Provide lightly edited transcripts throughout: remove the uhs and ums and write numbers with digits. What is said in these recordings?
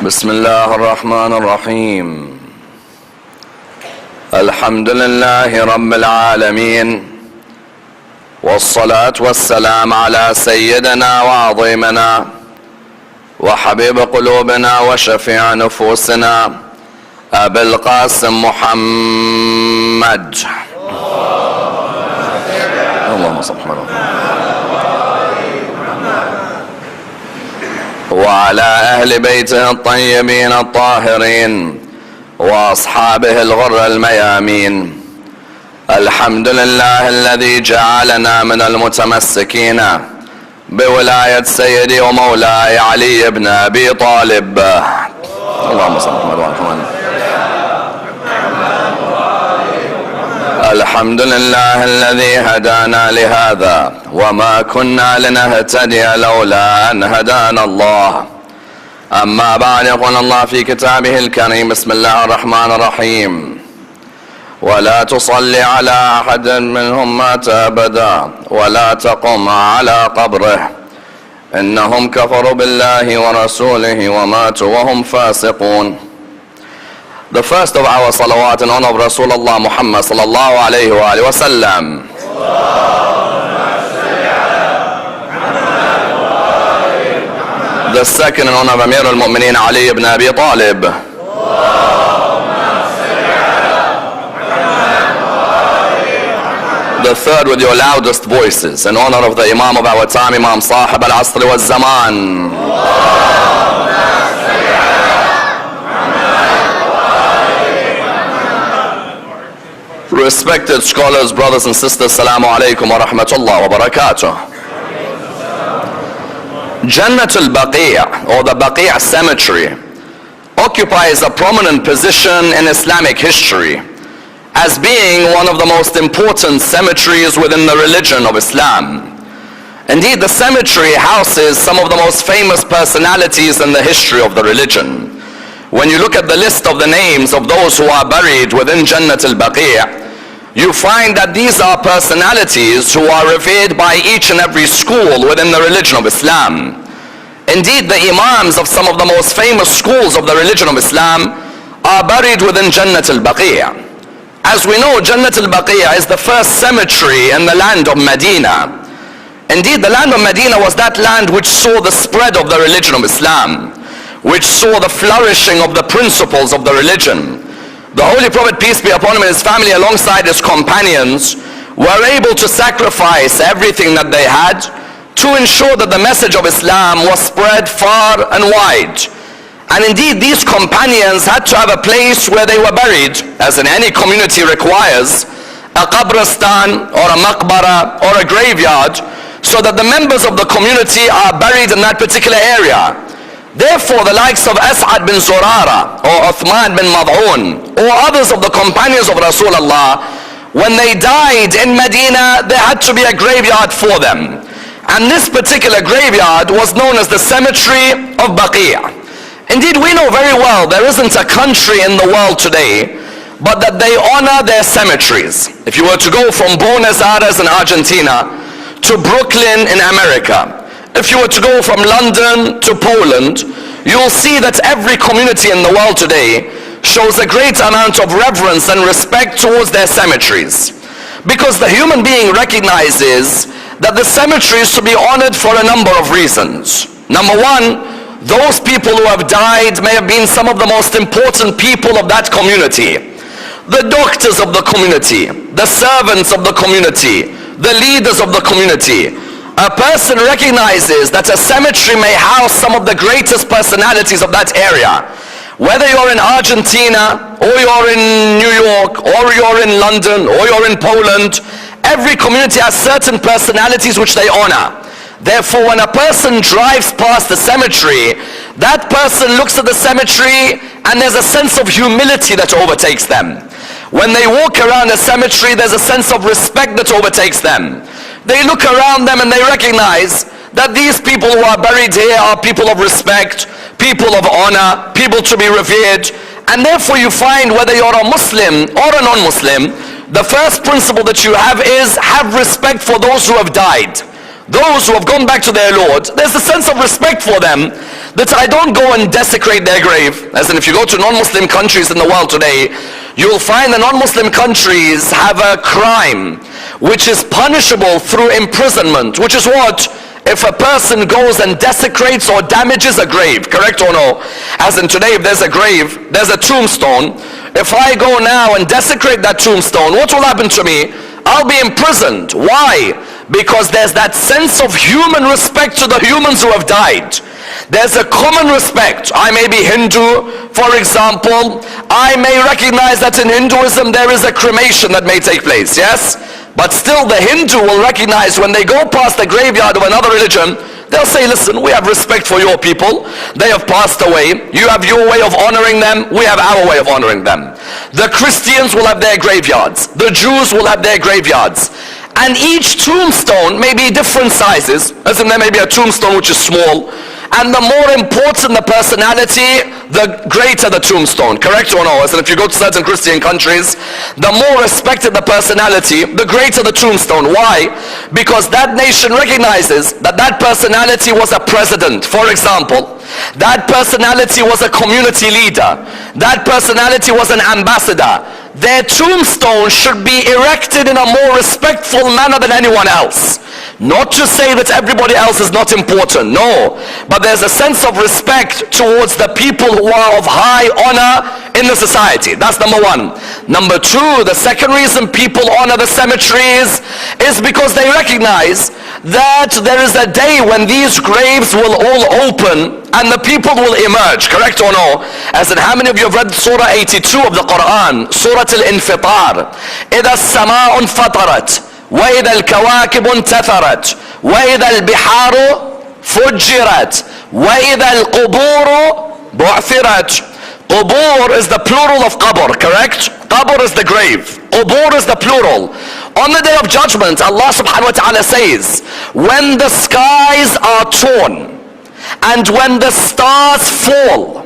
بسم الله الرحمن الرحيم. الحمد لله رب العالمين، والصلاة والسلام على سيدنا وعظيمنا وحبيب قلوبنا وشفيع نفوسنا أبي القاسم محمد اللهم صل على وعلى أهل بيته الطيبين الطاهرين وأصحابه الغر الميامين. الحمد لله الذي جعلنا من المتمسكين بولاية سيدي ومولاي علي بن أبي طالب. اللهم صل على محمد. الحمد لله الذي هدانا لهذا وما كنا لنهتدي لولا أن هدانا الله. أما بعد، يقول الله في كتابه الكريم: بسم الله الرحمن الرحيم: ولا تصلي على أحد منهم مات أبدا ولا تقم على قبره إنهم كفروا بالله ورسوله وماتوا وهم فاسقون. The first of our salawat in honor of Rasulullah Muhammad sallallahu alayhi wa sallam. The second in honor of Amir al-Mu'mineen Ali ibn Abi Talib. The third with your loudest voices in honor of the Imam of our time, Imam Sahib al-Asr wal-Zaman. Respected scholars, brothers and sisters, Assalamu alaikum wa rahmatullah wa barakatuh. Jannat al-Baqi' or the Baqi' cemetery occupies a prominent position in Islamic history as being one of the most important cemeteries within the religion of Islam. Indeed, the cemetery houses some of the most famous personalities in the history of the religion. When you look at the list of the names of those who are buried within Jannat al-Baqi', you find that these are personalities who are revered by each and every school within the religion of Islam. Indeed, the imams of some of the most famous schools of the religion of Islam are buried within Jannat al-Baqi'. As we know, Jannat al-Baqi' is the first cemetery in the land of Medina. Indeed, the land of Medina was that land which saw the spread of the religion of Islam, which saw the flourishing of the principles of the religion. The Holy Prophet, peace be upon him, and his family alongside his companions were able to sacrifice everything that they had to ensure that the message of Islam was spread far and wide. And indeed, these companions had to have a place where they were buried, as in any community requires a qabristan or a maqbara or a graveyard, so that the members of the community are buried in that particular area. Therefore, the likes of As'ad bin Zurara or Uthman bin Mad'un or others of the companions of Rasulullah, when they died in Medina, there had to be a graveyard for them. And this particular graveyard was known as the cemetery of Baqi'. Indeed, we know very well there isn't a country in the world today but that they honor their cemeteries. If you were to go from Buenos Aires in Argentina to Brooklyn in America, if you were to go from London to Poland, you'll see that every community in the world today shows a great amount of reverence and respect towards their cemeteries. Because the human being recognizes that the cemetery is to be honored for a number of reasons. Number one, those people who have died may have been some of the most important people of that community. The doctors of the community, the servants of the community, the leaders of the community. A person recognizes that a cemetery may house some of the greatest personalities of that area. Whether you're in Argentina, or you're in New York, or you're in London, or you're in Poland, every community has certain personalities which they honor. Therefore, when a person drives past the cemetery, that person looks at the cemetery and there's a sense of humility that overtakes them. When they walk around a cemetery, there's a sense of respect that overtakes them. They look around them and they recognize that these people who are buried here are people of respect, people of honor, people to be revered. And therefore you find, whether you're a Muslim or a non-Muslim, the first principle that you have is have respect for those who have died. those who have gone back to their Lord, there's a sense of respect for them that I don't go and desecrate their grave. As in, if you go to non-Muslim countries in the world today, you'll find the non-Muslim countries have a crime which is punishable through imprisonment, which is what? If a person goes and desecrates or damages a grave, correct or no? As in today, if there's a grave, there's a tombstone. If I go now and desecrate that tombstone, what will happen to me? I'll be imprisoned. Why? Because there's that sense of human respect to the humans who have died. There's a common respect. I may be Hindu, for example. I may recognize that in Hinduism there is a cremation that may take place, yes? But still the Hindu will recognize when they go past the graveyard of another religion, they'll say, listen, we have respect for your people. They have passed away. You have your way of honoring them. We have our way of honoring them. The Christians will have their graveyards. The Jews will have their graveyards. And each tombstone may be different sizes. As in, there may be a tombstone which is small. And the more important the personality, the greater the tombstone. Correct or no? As in, if you go to certain Christian countries, the more respected the personality, the greater the tombstone. Why? Because that nation recognizes that that personality was a president, for example. That personality was a community leader. That personality was an ambassador. Their tombstone should be erected in a more respectful manner than anyone else. Not to say that everybody else is not important, no. But there's a sense of respect towards the people who are of high honor in the society. That's number one. Number two, the second reason people honor the cemeteries is because they recognize that there is a day when these graves will all open and the people will emerge. Correct or no? As in, how many of you have read Surah 82 of the Quran? Surah Al-Infitar. إِذَا السَّمَاءُ انْفَطَرَتْ وَإِذَا الْكَوَاكِبُ انْتَثَرَتْ وَإِذَا الْبِحَارُ فُجِّرَتْ وَإِذَا الْقُبُورُ بُعْثِرَتْ. Qubur is the plural of qabr, correct? Qabr is the grave. Qubur is the plural. On the day of judgment, Allah subhanahu wa ta'ala says, when the skies are torn, and when the stars fall,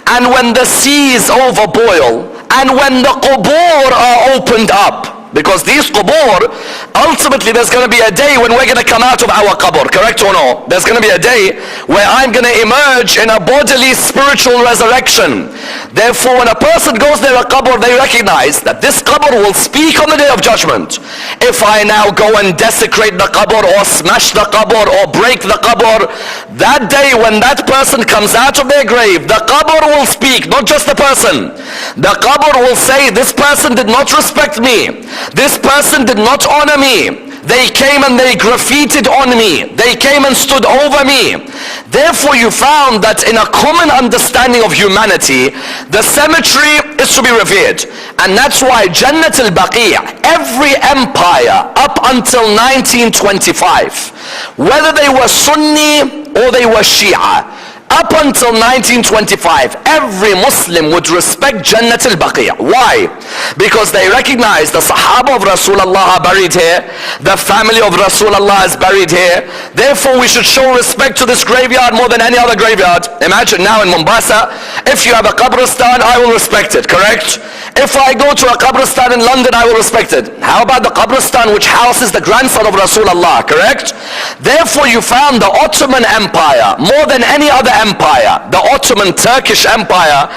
and when the seas overboil, and when the qubur are opened up. Because these qubur, ultimately there's going to be a day when we're going to come out of our qabr, correct or no? There's going to be a day where I'm going to emerge in a bodily spiritual resurrection. Therefore, when a person goes near a qabr, they recognize that this qabr will speak on the day of judgment. If I now go and desecrate the qabr or smash the qabr or break the qabr, that day when that person comes out of their grave, the qabr will speak, not just the person. The qabr will say, this person did not respect me. This person did not honor me. They came and they graffitied on me. They came and stood over me. Therefore you found that in a common understanding of humanity, the cemetery is to be revered. And that's why Jannat al-Baqi', every empire up until 1925, whether they were Sunni or they were Shia, up until 1925, every Muslim would respect Jannat al-Baqi'. Why? Because they recognize the Sahaba of Rasulullah are buried here, the family of Rasulullah is buried here. Therefore we should show respect to this graveyard more than any other graveyard. Imagine now in Mombasa, if you have a qabristan, I will respect it, correct? If I go to a qabristan in London, I will respect it. How about the qabristan which houses the grandson of Rasulullah, correct? Therefore you found the Ottoman Empire, more than any other empire, the Ottoman Turkish Empire,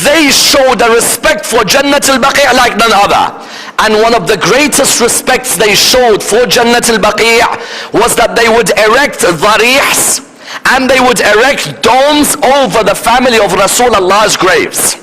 they showed a respect for Jannat al-Baqi' like none other. And one of the greatest respects they showed for Jannat al-Baqi' was that they would erect dharihs and they would erect domes over the family of Rasulullah's graves.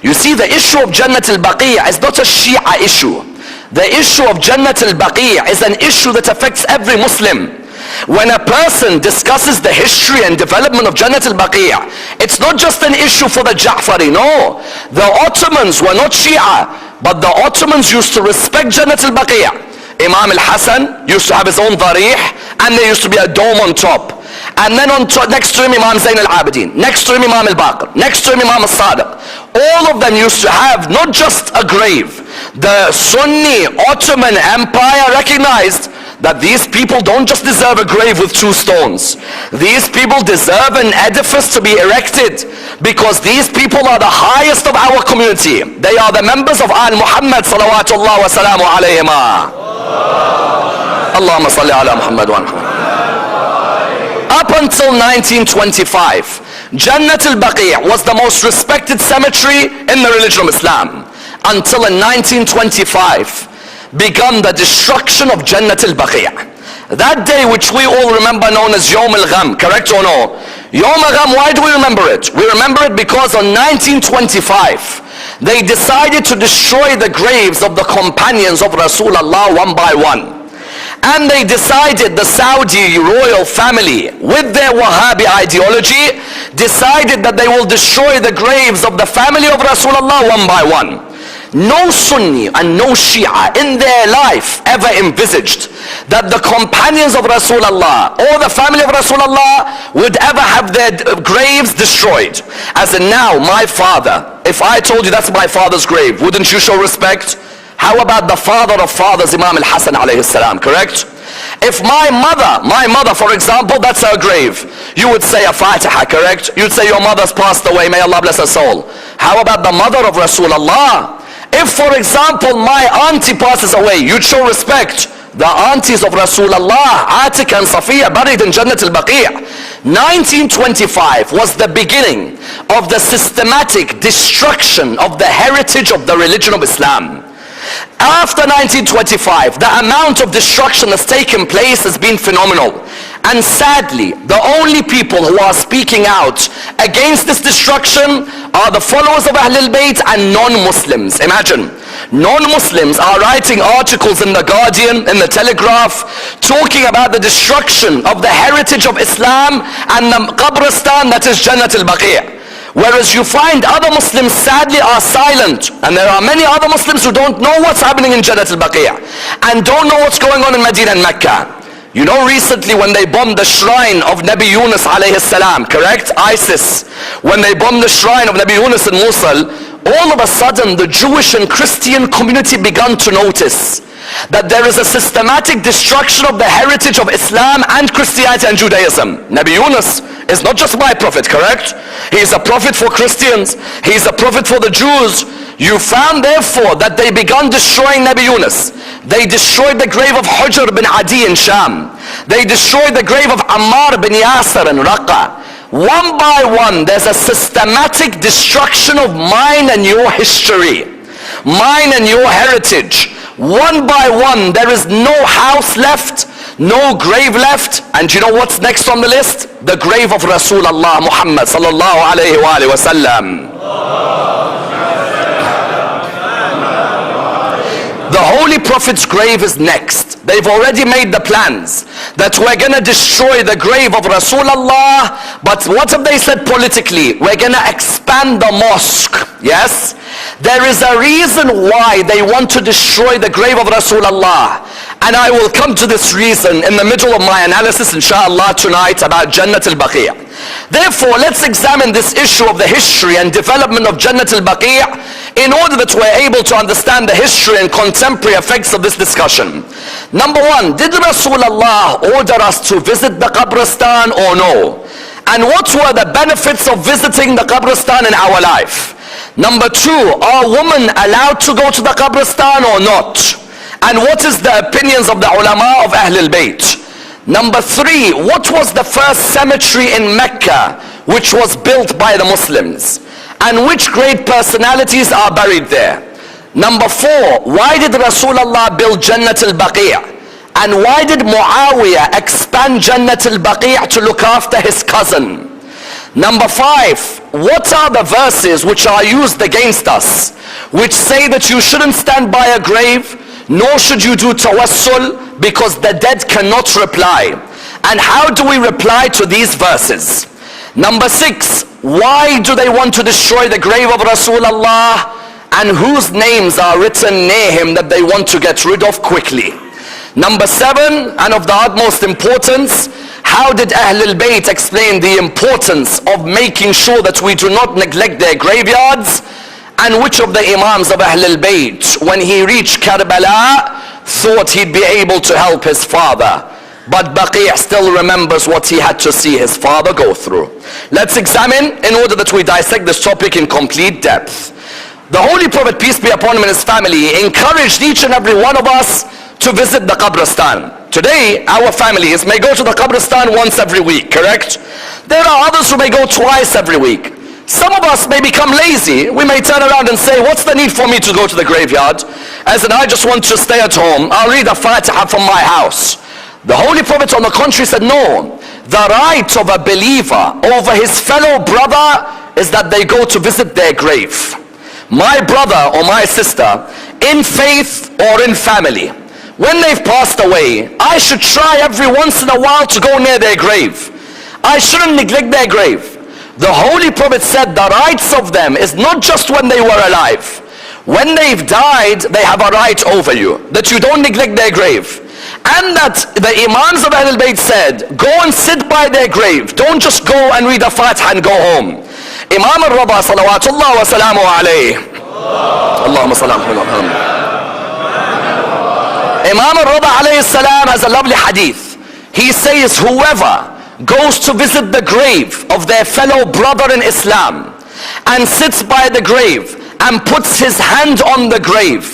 You see, the issue of Jannat al-Baqi' is not a Shia issue. The issue of Jannat al-Baqi' is an issue that affects every Muslim. When a person discusses the history and development of Jannat al-Baqi', it's not just an issue for the Ja'fari, no. The Ottomans were not Shia, but the Ottomans used to respect Jannat al-Baqi'. Imam al-Hassan used to have his own dharih, and there used to be a dome on top. And then on top, next to him Imam Zayn al-Abidin, next to him Imam al-Baqir, next to him Imam al-Sadiq. All of them used to have not just a grave. The Sunni Ottoman Empire recognized that these people don't just deserve a grave with 2 stones. These people deserve an edifice to be erected, because these people are the highest of our community. They are the members of Al Muhammad salawatullah wa salamu alayhima. Allahumma salli ala Muhammad wa Muhammad. up until 1925, Jannat al-Baqi' was the most respected cemetery in the religion of Islam. Until in 1925 began the destruction of Jannat al-Baqi'. That day which we all remember known as Yawm al-Gham, correct or no? Yawm al-Gham, why do we remember it? We remember it because on 1925 they decided to destroy the graves of the companions of Rasulullah one by one. And they decided, the Saudi royal family with their Wahhabi ideology decided that they will destroy the graves of the family of Rasulullah one by one. No Sunni and no Shia in their life ever envisaged that the companions of Rasulullah or the family of Rasulullah would ever have their graves destroyed. As in now, my father, if I told you that's my father's grave, wouldn't you show respect? How about the father of fathers, Imam al-Hasan alayhi salam, correct? If my mother, for example, that's her grave, you would say a Fatiha, correct? You'd say your mother's passed away, may Allah bless her soul. How about the mother of Rasulullah? If, for example, my auntie passes away, you'd show respect. The aunties of Rasulullah, Atika and Safiya, buried in Jannat al-Baqi'. 1925 was the beginning of the systematic destruction of the heritage of the religion of Islam. After 1925, the amount of destruction that's taken place has been phenomenal. And sadly, the only people who are speaking out against this destruction are the followers of Ahlul Bayt and non-Muslims. Imagine, non-Muslims are writing articles in the Guardian, in the Telegraph, talking about the destruction of the heritage of Islam and the Qabristan that is Jannat al-Baqi'. Whereas you find other Muslims sadly are silent, and there are many other Muslims who don't know what's happening in Jannat al-Baqi' and don't know what's going on in Medina and Mecca. You know, recently when they bombed the shrine of Nabi Yunus alayhi salam, correct? ISIS, when they bombed the shrine of Nabi Yunus in Mosul, all of a sudden the Jewish and Christian community began to notice that there is a systematic destruction of the heritage of Islam and Christianity and Judaism. Nabi Yunus is not just my prophet, correct? He is a prophet for Christians, he is a prophet for the Jews. You found therefore that they began destroying Nabi Yunus. They destroyed the grave of Hujr bin Adi in Sham. They destroyed the grave of Ammar bin Yasir in Raqqa. One by one, there's a systematic destruction of mine and your history, mine and your heritage. One by one, there is no house left, no grave left. And you know what's next on the list? The grave of Rasulullah Muhammad sallallahu alayhi wa sallam. The Holy Prophet's grave is next. They've already made the plans that we're going to destroy the grave of Rasulullah, but what have they said politically? We're going to expand the mosque. Yes? There is a reason why they want to destroy the grave of Rasulullah. And I will come to this reason in the middle of my analysis, inshallah, tonight about Jannat al-Baqi'. Therefore, let's examine this issue of the history and development of Jannat al-Baqi' in order that we're able to understand the history and contemporary effects of this discussion. Number one, did Rasulullah order us to visit the Qabristan or no? And what were the benefits of visiting the Qabristan in our life? Number two, are women allowed to go to the Qabristan or not? And what is the opinions of the ulama of Ahlul Bayt? Number three, what was the first cemetery in Mecca which was built by the Muslims? And which great personalities are buried there? Number four, why did Rasulullah build Jannat al-Baqi'? And why did Muawiyah expand Jannat al-Baqi' to look after his cousin? Number five, what are the verses which are used against us, which say that you shouldn't stand by a grave, nor should you do tawassul, because the dead cannot reply? And how do we reply to these verses? Number six, why do they want to destroy the grave of Rasulullah, and whose names are written near him that they want to get rid of quickly? Number seven, and of the utmost importance, how did Ahlul Bayt explain the importance of making sure that we do not neglect their graveyards? And which of the Imams of Ahlul Bayt, when he reached Karbala, thought he'd be able to help his father? But Baqi' still remembers what he had to see his father go through. Let's examine in order that we dissect this topic in complete depth. The Holy Prophet, peace be upon him, and his family encouraged each and every one of us to visit the Qabristan, Today, our families may go to the Qabristan once every week, correct? There are others who may go twice every week. Some of us may become lazy. We may turn around and say, what's the need for me to go to the graveyard? As in, I just want to stay at home. I'll read a Fatiha from my house. The Holy Prophet on the contrary said, no. The right of a believer over his fellow brother is that they go to visit their grave. My brother or my sister, in faith or in family, when they've passed away, I should try every once in a while to go near their grave. I shouldn't neglect their grave. The Holy Prophet said the rights of them is not just when they were alive. When they've died, they have a right over you, that you don't neglect their grave. And that the Imams of Ahlul Bayt said, go and sit by their grave. Don't just go and read a Fatiha and go home. Imam al-Rida salawatullah wa salamu alayhi. Allahumma salam alayhi. Imam al-Rida alayhi salam has a lovely hadith. He says, whoever goes to visit the grave of their fellow brother in Islam and sits by the grave and puts his hand on the grave,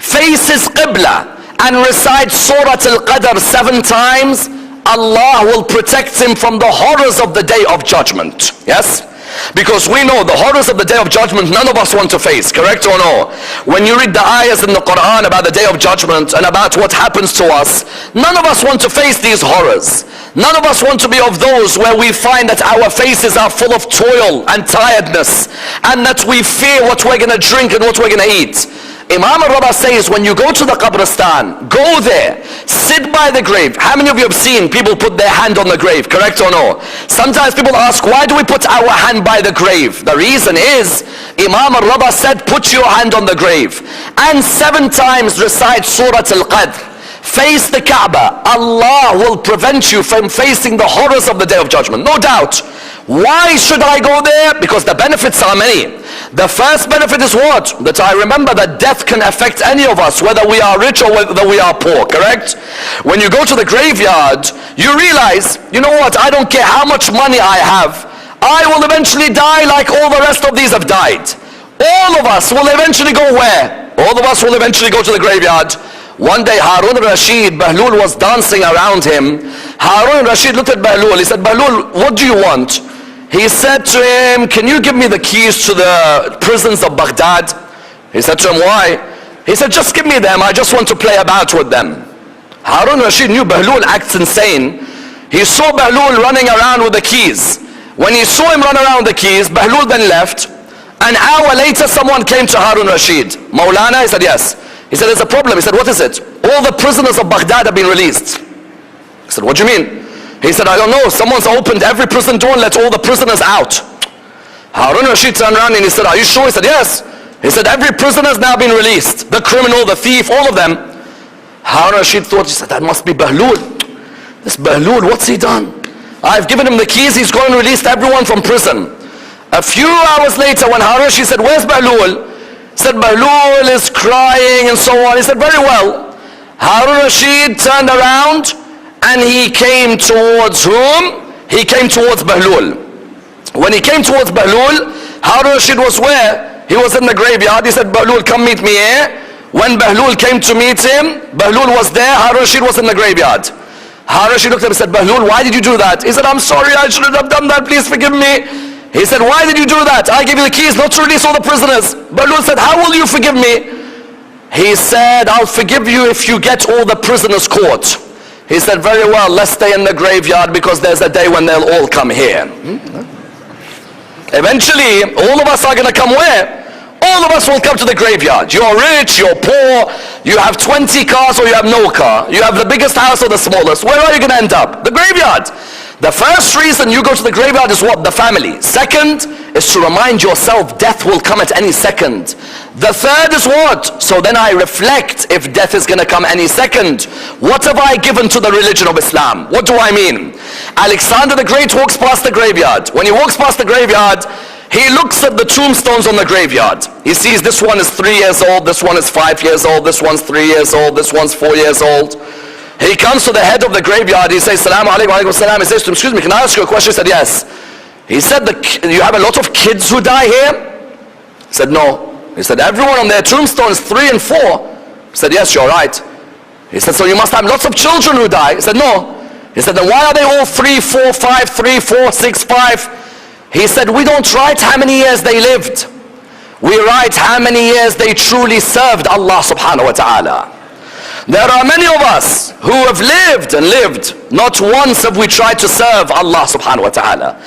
faces Qibla and recites Surah Al-Qadr 7 times, Allah will protect him from the horrors of the Day of Judgment. Yes? Because we know the horrors of the Day of Judgment none of us want to face, correct or no? When you read the ayahs in the Quran about the Day of Judgment and about what happens to us, none of us want to face these horrors. None of us want to be of those where we find that our faces are full of toil and tiredness, and that we fear what we're going to drink and what we're going to eat. Imam al-Rida says, when you go to the Qabristan, go there, sit by the grave. How many of you have seen people put their hand on the grave, correct or no? Sometimes people ask, why do we put our hand by the grave? The reason is, Imam al-Rida said, put your hand on the grave and 7 times recite Surah Al-Qadr. Face the Kaaba. Allah will prevent you from facing the horrors of the Day of Judgment, no doubt. Why should I go there? Because the benefits are many. The first benefit is what? That I remember that death can affect any of us, whether we are rich or whether we are poor, correct? When you go to the graveyard, you realize, you know what, I don't care how much money I have, I will eventually die like all the rest of these have died. All of us will eventually go where? All of us will eventually go to the graveyard. One day Harun Rashid, Bahlul was dancing around him. Harun Rashid looked at Bahlul. He said, Bahlul, what do you want? He said to him, can you give me the keys to the prisons of Baghdad? He said to him, why? He said, just give me them. I just want to play about with them. Harun Rashid knew Bahlul acts insane. He saw Bahlul running around with the keys. When he saw him run around with the keys, Bahlul then left. An hour later, someone came to Harun Rashid. Maulana? He said, yes. He said, there's a problem. He said, what is it? All the prisoners of Baghdad have been released. He said, what do you mean? He said, I don't know. Someone's opened every prison door and let all the prisoners out. Harun Rashid turned around and he said, are you sure? He said, yes. He said, every prisoner has now been released. The criminal, the thief, all of them. Harun Rashid thought, he said, that must be Bahlul. This Bahlul, what's he done? I've given him the keys. He's gone and released everyone from prison. A few hours later, when Harun Rashid said, where's Bahlul? He said, Bahlul is crying and so on. He said, very well. Harun Rashid turned around and he came towards whom? He came towards Bahlul. When he came towards Bahlul, Harun Rashid was where? He was in the graveyard. He said, Bahlul, come meet me here. When Bahlul came to meet him, Bahlul was there, Harun Rashid was in the graveyard. Harun Rashid looked at him and said, Bahlul, why did you do that? He said, I'm sorry, I shouldn't have done that, please forgive me. He said, why did you do that? I gave you the keys not to release all the prisoners. Bahlul said, how will you forgive me? He said, I'll forgive you if you get all the prisoners caught. He said, very well, let's stay in the graveyard because there's a day when they'll all come here. Eventually, all of us are going to come where? All of us will come to the graveyard. You're rich, you're poor, you have 20 cars or you have no car. You have the biggest house or the smallest. Where are you going to end up? The graveyard. The first reason you go to the graveyard is what? The family. Second is to remind yourself death will come at any second. The third is what? So then I reflect if death is going to come any second. What have I given to the religion of Islam? What do I mean? Alexander the Great walks past the graveyard. When he walks past the graveyard, he looks at the tombstones on the graveyard. He sees this one is 3 years old, this one is 5 years old, this one's 3 years old, this one's 4 years old. He comes to the head of the graveyard. He says, Salaam alaikum, alaikum salam. He says to him, excuse me, can I ask you a question? He said, yes. He said, you have a lot of kids who die here? He said, no. He said, everyone on their tombstone is 3 and 4. He said, yes, you're right. He said, so you must have lots of children who die. He said, no. He said, then why are they all 3, 4, 5, 3, 4, 6, 5? He said, we don't write how many years they lived. We write how many years they truly served Allah subhanahu wa ta'ala. There are many of us who have lived and lived. Not once have we tried to serve Allah subhanahu wa ta'ala.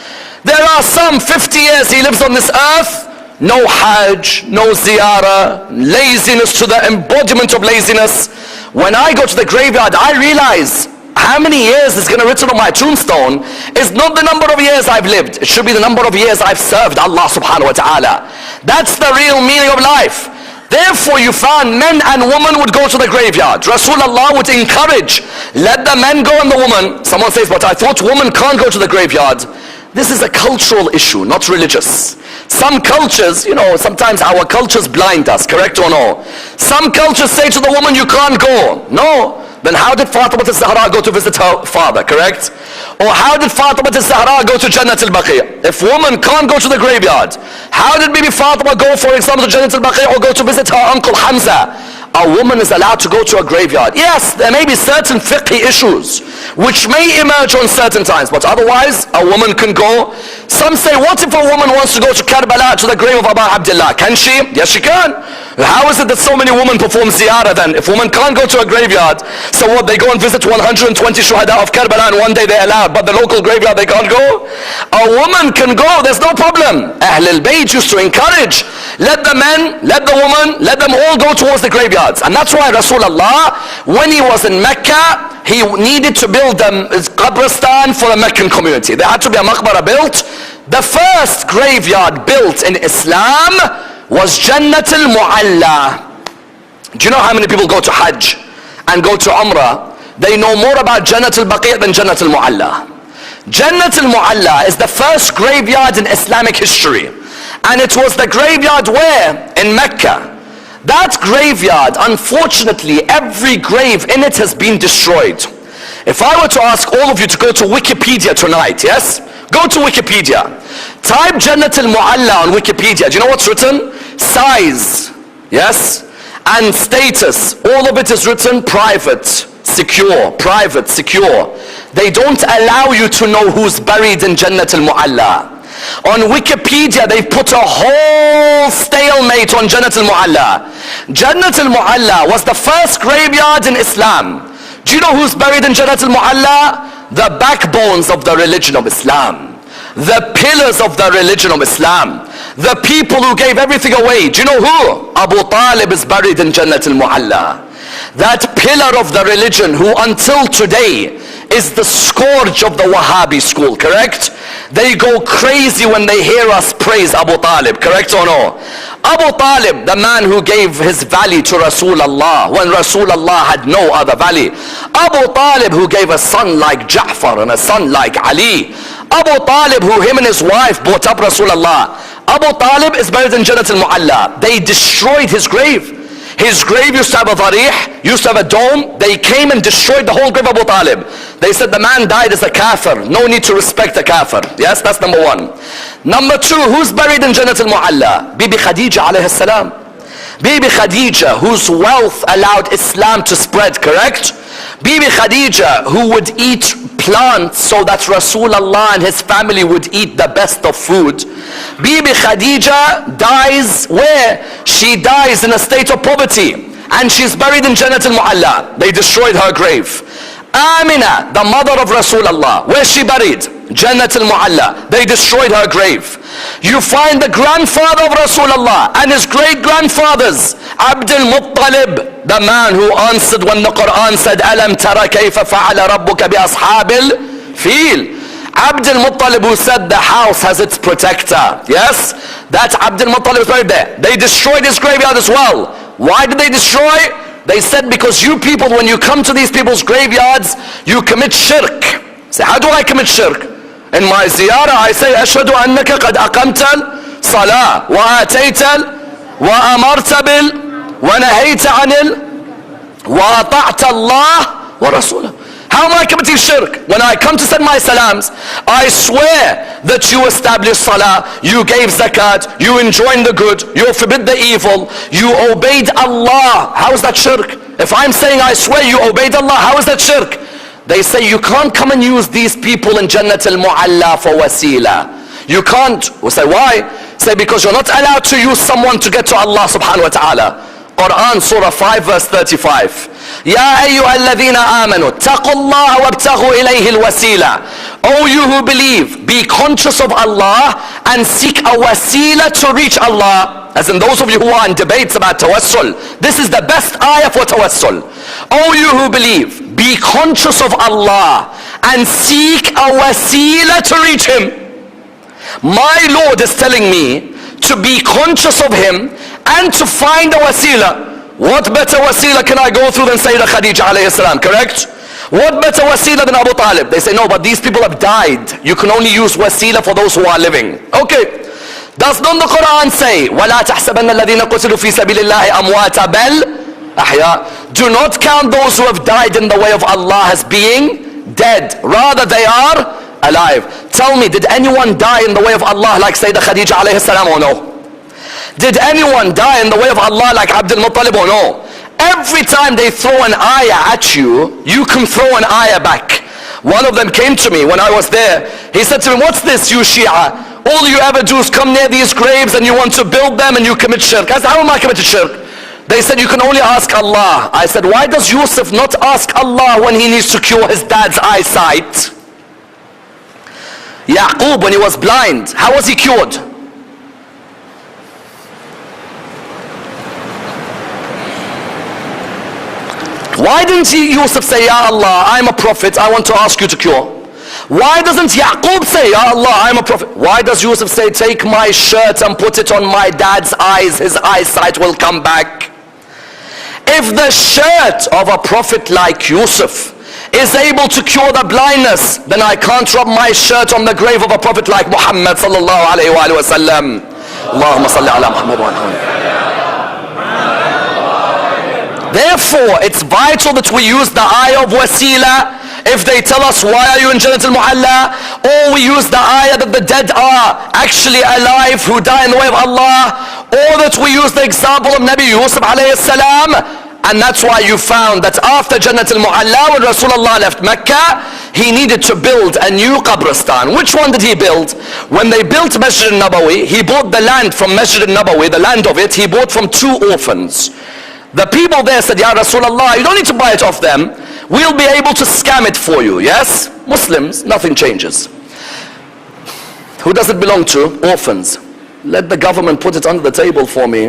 There are some 50 years he lives on this earth, no hajj, no ziyarah, laziness to the embodiment of laziness. When I go to the graveyard, I realize how many years is going to be written on my tombstone is not the number of years I've lived. It should be the number of years I've served Allah subhanahu wa ta'ala. That's the real meaning of life. Therefore you found men and women would go to the graveyard. Rasulullah would encourage, let the men go and the women. Someone says, but I thought women can't go to the graveyard. This is a cultural issue, not religious. Some cultures, sometimes our cultures blind us, correct or no? Some cultures say to the woman, you can't go. No. Then how did Fatima al-Zahra go to visit her father, correct? Or how did Fatima al-Zahra go to Jannat al-Baqi'? If woman can't go to the graveyard, how did Bibi Fatima go, for example, to Jannat al-Baqi' or go to visit her uncle Hamza? A woman is allowed to go to a graveyard. Yes, there may be certain fiqhi issues which may emerge on certain times, but otherwise a woman can go. Some say, what if a woman wants to go to Karbala, to the grave of Abu Abdullah? Can she? Yes, she can. How is it that so many women perform ziyarah then? If women can't go to a graveyard, so what, they go and visit 120 shuhada of Karbala and one day they're allowed, but the local graveyard they can't go? A woman can go, there's no problem. Ahl al-Bayt used to encourage, let the men, let the woman, let them all go towards the graveyards. And that's why Rasulullah, when he was in Mecca, he needed to build a qabristan for the Meccan community. There had to be a maqbara built. The first graveyard built in Islam was Jannat al-Mu'alla. Do you know how many people go to Hajj and go to Umrah? They know more about Jannat al-Baqi' than Jannat al-Mu'alla. Jannat al-Mu'alla is the first graveyard in Islamic history. And it was the graveyard where? In Mecca. That graveyard, unfortunately, every grave in it has been destroyed. If I were to ask all of you to go to Wikipedia tonight, yes? Go to Wikipedia. Type Jannat al-Mu'alla on Wikipedia. Do you know what's written? Size, yes? And status. All of it is written private, secure, private, secure. They don't allow you to know who's buried in Jannat al-Mu'alla. On Wikipedia they put a whole stalemate on Jannat al-Mu'alla. Jannat al-Mu'alla was the first graveyard in Islam. Do you know who's buried in Jannat al-Mu'alla? The backbones of the religion of Islam. The pillars of the religion of Islam. The people who gave everything away. Do you know who? Abu Talib is buried in Jannat al-Mu'alla. That pillar of the religion who until today is the scourge of the Wahhabi school, correct? They go crazy when they hear us praise Abu Talib, correct or no? Abu Talib, the man who gave his valley to Rasulullah when Rasulullah had no other valley. Abu Talib who gave a son like Ja'far and a son like Ali. Abu Talib who him and his wife brought up Rasulullah. Abu Talib is buried in Jannat al-Mu'alla. They destroyed his grave. His grave used to have a dharih, used to have a dome. They came and destroyed the whole grave of Abu Talib. They said the man died as a kafir. No need to respect a kafir. Yes, that's number one. Number two, who's buried in Jannat al-Mu'alla? Bibi Khadija alayhi salam. Bibi Khadija, whose wealth allowed Islam to spread, correct? Bibi Khadija, who would eat plants so that Rasulullah and his family would eat the best of food. Bibi Khadija dies where? She dies in a state of poverty. And she's buried in Jannat al-Mu'alla. They destroyed her grave. Amina, the mother of Rasulullah, where's she buried? Jannat al-Mu'alla. They destroyed her grave. You find the grandfather of Rasulullah and his great-grandfathers, Abdul Muttalib, the man who answered when the Quran said, Alam tara kayfa fa'ala rabbuka bi ashabil fil. Abdul Muttalib who said the house has its protector. Yes, that's Abdul Muttalib is buried there. They destroyed his graveyard as well. Why did they destroy? They said because you people, when you come to these people's graveyards, you commit shirk. Say, how do I commit shirk? In my ziyarah I say, أشهد أنك قد أقمت الصلاة وآتيت وأمرت ونهيت عن وأطعت الله ورسوله. How am I committing shirk? When I come to send my salams, I swear that you established salah, you gave zakat, you enjoined the good, you forbid the evil, you obeyed Allah. How is that shirk? If I'm saying I swear you obeyed Allah, how is that shirk? They say you can't come and use these people in Jannat al-Mu'alla for wasila. You can't. We say why? Say because you're not allowed to use someone to get to Allah subhanahu wa ta'ala. Quran Surah 5 verse 35. Ya ayyuhalladhina amanu taqullaha wabtaghu ilayhi alwasila. O you who believe, be conscious of Allah and seek a wasila to reach Allah. As in those of you who are in debates about tawassul, this is the best ayah for tawassul. O you who believe, be conscious of Allah and seek a wasila to reach Him. My Lord is telling me to be conscious of Him and to find a wasila. What better wasila can I go through than Sayyidah Khadija alayhi salam, correct? What better wasila than Abu Talib? They say no, but these people have died. You can only use wasila for those who are living. Okay. Does not the Quran say وَلَا تَحْسَبَنَّ الَّذِينَ قُتِلُوا فِي سَبِيلِ اللَّهِ أَمْوَاتًا بَلْ أَحْيَاءً. Do not count those who have died in the way of Allah as being dead. Rather they are alive. Tell me, did anyone die in the way of Allah like Sayyidah Khadija alayhi salam or no? Did anyone die in the way of Allah like Abdul Muttalib or no? Every time they throw an ayah at you, you can throw an ayah back. One of them came to me when I was there. He said to me, what's this, you Shia? All you ever do is come near these graves and you want to build them and you commit shirk. I said, how am I committed shirk? They said, you can only ask Allah. I said, why does Yusuf not ask Allah when he needs to cure his dad's eyesight? Yaqub, when he was blind, how was he cured? Why didn't Yusuf say, Ya Allah, I'm a prophet, I want to ask you to cure? Why doesn't Yaqub say, Ya Allah, I'm a prophet? Why does Yusuf say, take my shirt and put it on my dad's eyes, his eyesight will come back? If the shirt of a prophet like Yusuf is able to cure the blindness, then I can't rub my shirt on the grave of a prophet like Muhammad sallallahu alayhi wa sallam. Allahumma salli ala Muhammad wa ala. Therefore, it's vital that we use the ayah of wasila. If they tell us, why are you in Jannat al-Mu'alla? Or we use the ayah that the dead are actually alive who die in the way of Allah. Or that we use the example of Nabi Yusuf alayhi salam. And that's why you found that after Jannat al-Mu'alla, when Rasulullah left Mecca, he needed to build a new Qabristan. Which one did he build? When they built Masjid al-Nabawi, he bought the land from Masjid al-Nabawi, the land of it, he bought from 2 orphans. The people there said, Ya Rasulullah, you don't need to buy it off them. We'll be able to scam it for you. Yes? Muslims, nothing changes. Who does it belong to? Orphans. Let the government put it under the table for me,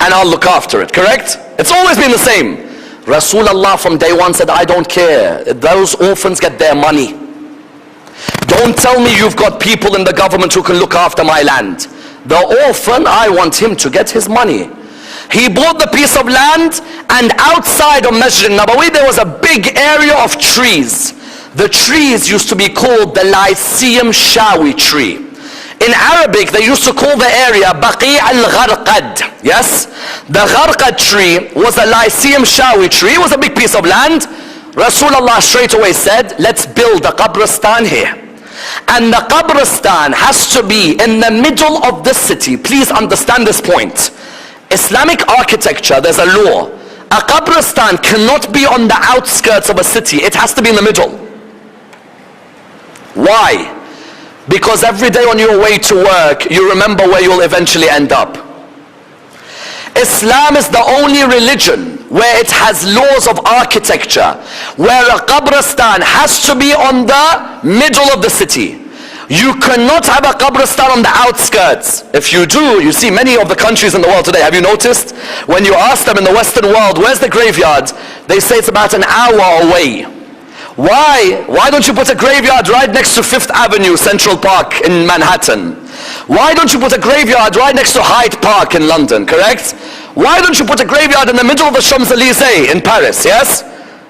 and I'll look after it. Correct? It's always been the same. Rasulullah from day one said, I don't care. Those orphans get their money. Don't tell me you've got people in the government who can look after my land. The orphan, I want him to get his money. He bought the piece of land, and outside of Masjid al-Nabawi there was a big area of trees. The trees used to be called the Lyceum Shawi tree. In Arabic they used to call the area Baqi' al-Gharqad. Yes? The Gharqad tree was a Lyceum Shawi tree. It was a big piece of land. Rasulullah straight away said, let's build a Qabristan here. And the Qabristan has to be in the middle of the city. Please understand this point. Islamic architecture, there's a law. A Qabristan cannot be on the outskirts of a city. It has to be in the middle. Why? Because every day on your way to work, you remember where you'll eventually end up. Islam is the only religion where it has laws of architecture, where a Qabristan has to be on the middle of the city. You cannot have a Qabristan on the outskirts. If you do, you see many of the countries in the world today, have you noticed? When you ask them in the Western world, where's the graveyard? They say it's about an hour away. Why? Why don't you put a graveyard right next to 5th Avenue, Central Park in Manhattan? Why don't you put a graveyard right next to Hyde Park in London, correct? Why don't you put a graveyard in the middle of the Champs-Élysées in Paris, yes?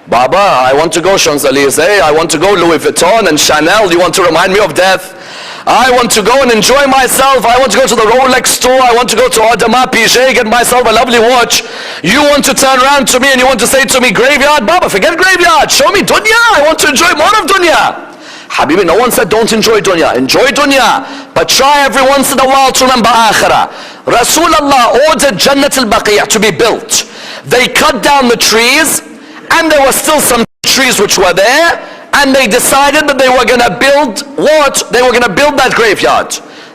Baba, I want to go Champs-Élysées, I want to go Louis Vuitton and Chanel, you want to remind me of death? I want to go and enjoy myself, I want to go to the Rolex store, I want to go to Audemars Piguet, get myself a lovely watch. You want to turn around to me and you want to say to me, graveyard? Baba, forget graveyard, show me dunya, I want to enjoy more of dunya. Habibi, no one said don't enjoy dunya. Enjoy dunya, but try every once in a while to remember akhirah. Rasulullah ordered Jannat al-Baqi' to be built. They cut down the trees, and there were still some trees which were there, and they decided that they were going to build what? They were going to build that graveyard.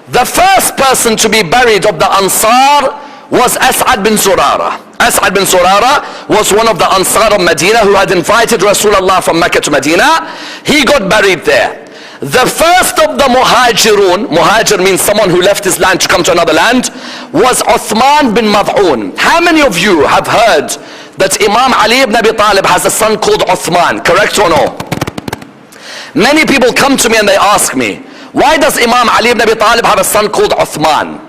The first person to be buried of the Ansar was As'ad bin Zurara. As'ad bin Zurara was one of the Ansar of Medina who had invited Rasulullah from Mecca to Medina. He got buried there. The first of the Muhajirun, Muhajir means someone who left his land to come to another land, was Uthman bin Mad'un. How many of you have heard that Imam Ali ibn Abi Talib has a son called Uthman? Correct or no? Many people come to me and they ask me, why does Imam Ali ibn Abi Talib have a son called Uthman?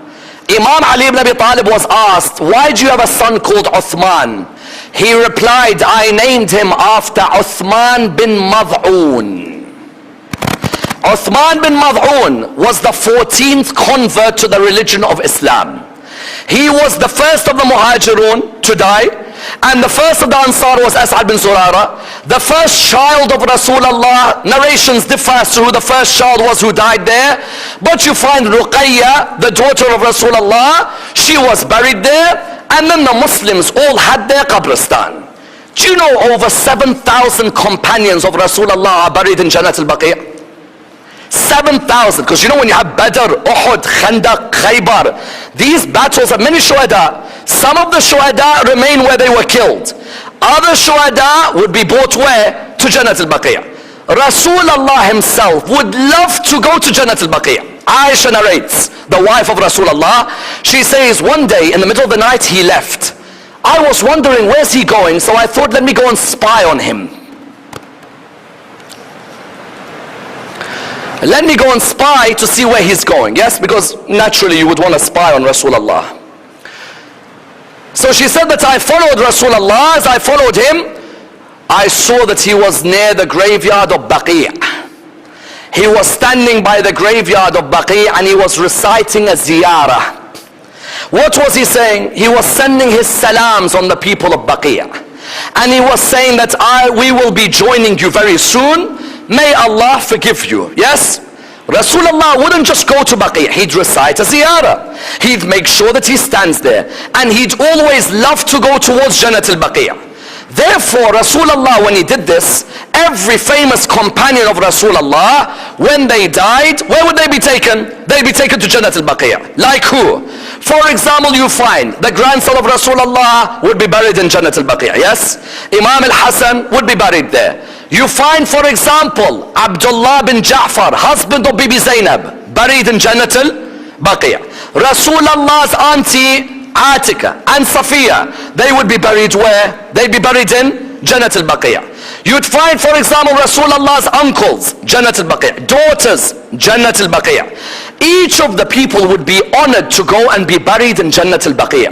Imam Ali ibn Abi Talib was asked, why do you have a son called Uthman? He replied, I named him after Uthman bin Mad'un. Uthman bin Mad'un was the 14th convert to the religion of Islam. He was the first of the Muhajirun to die, and the first of the Ansar was As'ad bin Zurara. The first child of Rasulullah, narrations differ as to who the first child was who died there, but you find Ruqayya, the daughter of Rasulullah, she was buried there, and then the Muslims all had their qabristan. Do you know over 7,000 companions of Rasulullah are buried in Jannat al-Baqi'? 7,000, because you know when you have Badr, Uhud, Khandaq, Khaybar, these battles have many shuhada. Some of the shuhada remain where they were killed. Other shuhada would be brought where? To Jannat al-Baqi'. Rasulullah himself would love to go to Jannat al-Baqi'. Aisha narrates, the wife of Rasulullah, she says one day in the middle of the night he left. I was wondering where's he going, so I thought let me go and spy on him. Let me go and spy to see where he's going. Yes, because naturally you would want to spy on Rasulullah. So she said that I followed Rasulullah. As I followed him, I saw that he was near the graveyard of Baqi'. He was standing by the graveyard of Baqi' and he was reciting a ziyarah. What was he saying? He was sending his salams on the people of Baqi'. And he was saying that we will be joining you very soon. May Allah forgive you. Yes? Rasulullah wouldn't just go to Baqi', he'd recite a ziyarah. He'd make sure that he stands there. And he'd always love to go towards Jannat al-Baqi'. Therefore, Rasulullah, when he did this, every famous companion of Rasulullah, when they died, where would they be taken? They'd be taken to Jannat al-Baqi'. Like who? For example, you find the grandson of Rasulullah would be buried in Jannat al-Baqi'. Yes? Imam al-Hasan would be buried there. You find, for example, Abdullah bin Ja'far, husband of Bibi Zainab, buried in Jannat al-Baqi'. Rasulullah's auntie Atika and Safiya, they would be buried where? They'd be buried in Jannat al-Baqi'. You'd find, for example, Rasulullah's uncles, Jannat al-Baqi', daughters, Jannat al-Baqi'. Each of the people would be honored to go and be buried in Jannat al-Baqi'.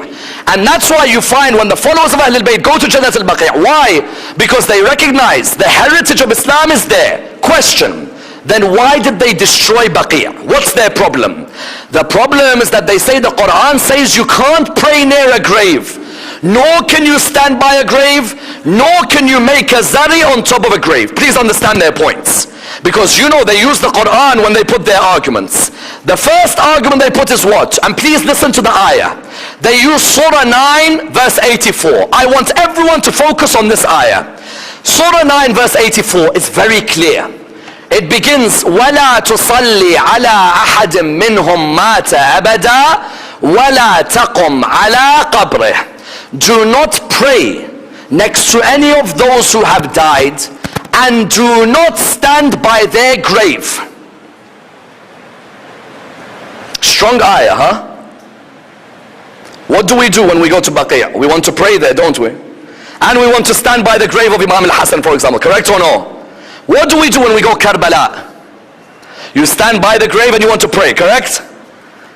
And that's why you find when the followers of Ahlul Bayt go to Jannat al-Baqi'. Why? Because they recognize the heritage of Islam is there. Question: then why did they destroy Baqi'? What's their problem? The problem is that they say the Quran says you can't pray near a grave, nor can you stand by a grave, nor can you make a zari on top of a grave. Please understand their points, because you know they use the Quran when they put their arguments. The first argument they put is what? And please listen to the ayah. They use Surah 9 verse 84. I want everyone to focus on this ayah. Surah 9 verse 84 is very clear. It begins, وَلَا تُصَلِّ عَلَىٰ أَحَدٍ مِّنْهُمْ مَاتَ أَبَدًا وَلَا تَقُمْ عَلَىٰ قَبْرِهِ. Do not pray next to any of those who have died, and do not stand by their grave. Strong ayah, huh? What do we do when we go to Baqi'? We want to pray there, don't we? And we want to stand by the grave of Imam al-Hasan, for example. Correct or no? What do we do when we go Karbala? You stand by the grave and you want to pray, correct?